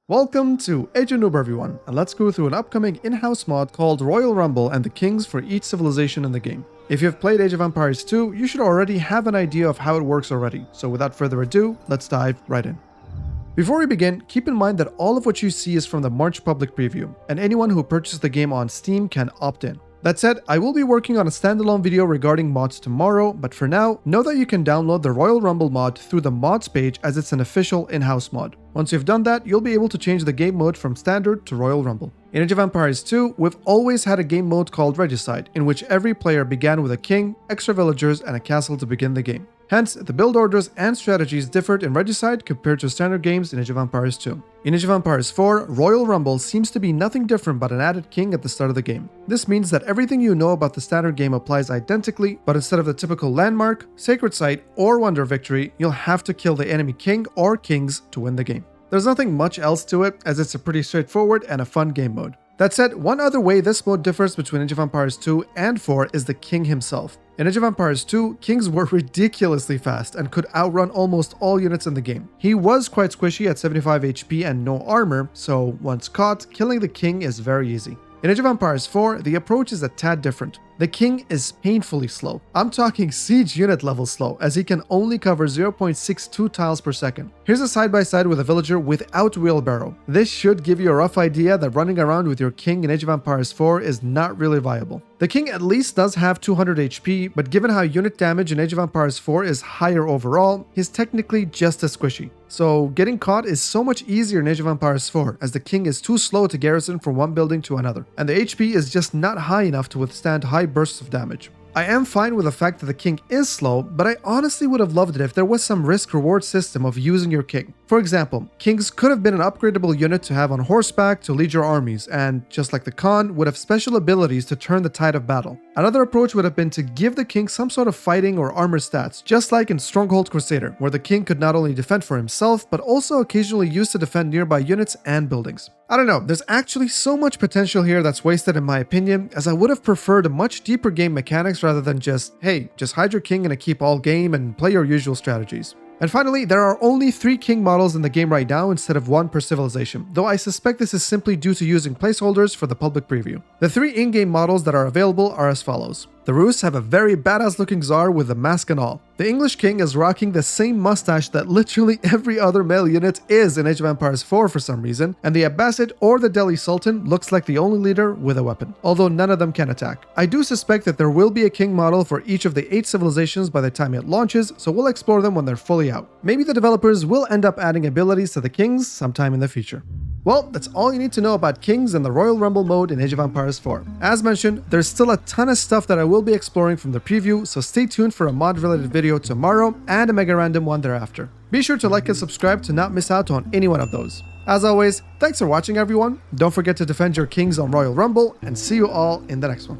Welcome to Age of Noob everyone, and let's go through an upcoming in-house mod called Royal Rumble and the kings for each civilization in the game. If you've played Age of Empires 2, you should already have an idea of how it works already, so without further ado, let's dive right in. Before we begin, keep in mind that all of what you see is from the March public preview, and anyone who purchased the game on Steam can opt in. That said, I will be working on a standalone video regarding mods tomorrow, but for now, know that you can download the Royal Rumble mod through the mods page as it's an official in-house mod. Once you've done that, you'll be able to change the game mode from standard to Royal Rumble. In Age of Empires 2, we've always had a game mode called Regicide, in which every player began with a king, extra villagers, and a castle to begin the game. Hence, the build orders and strategies differed in Regicide compared to standard games in Age of Empires 2. In Age of Empires 4, Royal Rumble seems to be nothing different but an added king at the start of the game. This means that everything you know about the standard game applies identically, but instead of the typical landmark, sacred site, or wonder victory, you'll have to kill the enemy king or kings to win the game. There's nothing much else to it, as it's a pretty straightforward and a fun game mode. That said, one other way this mode differs between Age of Empires 2 and 4 is the king himself. In Age of Empires 2, kings were ridiculously fast and could outrun almost all units in the game. He was quite squishy at 75 HP and no armor, so once caught, killing the king is very easy. In Age of Empires 4, the approach is a tad different. The king is painfully slow. I'm talking siege unit level slow, as he can only cover 0.62 tiles per second. Here's a side-by-side with a villager without wheelbarrow. This should give you a rough idea that running around with your king in Age of Empires 4 is not really viable. The king at least does have 200 HP, but given how unit damage in Age of Empires 4 is higher overall, he's technically just as squishy. So getting caught is so much easier in Age of Empires 4, as the king is too slow to garrison from one building to another, and the HP is just not high enough to withstand high bursts of damage. I am fine with the fact that the king is slow, but I honestly would have loved it if there was some risk-reward system of using your king. For example, kings could have been an upgradable unit to have on horseback to lead your armies, and just like the Khan, would have special abilities to turn the tide of battle. Another approach would have been to give the king some sort of fighting or armor stats, just like in Stronghold Crusader, where the king could not only defend for himself, but also occasionally use to defend nearby units and buildings. I don't know, there's actually so much potential here that's wasted in my opinion, as I would have preferred a much deeper game mechanics rather than just, hey, just hide your king in a keep all game and play your usual strategies. And finally, there are only 3 king models in the game right now instead of 1 per civilization, though I suspect this is simply due to using placeholders for the public preview. The 3 in-game models that are available are as follows. The Rus have a very badass looking czar with a mask and all. The English king is rocking the same mustache that literally every other male unit is in Age of Empires 4 for some reason, and the Abbasid or the Delhi Sultan looks like the only leader with a weapon, although none of them can attack. I do suspect that there will be a king model for each of the 8 civilizations by the time it launches, so we'll explore them when they're fully out. Maybe the developers will end up adding abilities to the kings sometime in the future. Well, that's all you need to know about kings and the Royal Rumble mode in Age of Empires 4. As mentioned, there's still a ton of stuff that I will be exploring from the preview, so stay tuned for a mod-related video tomorrow and a mega random one thereafter. Be sure to like and subscribe to not miss out on any one of those. As always, thanks for watching everyone, don't forget to defend your kings on Royal Rumble, and see you all in the next one.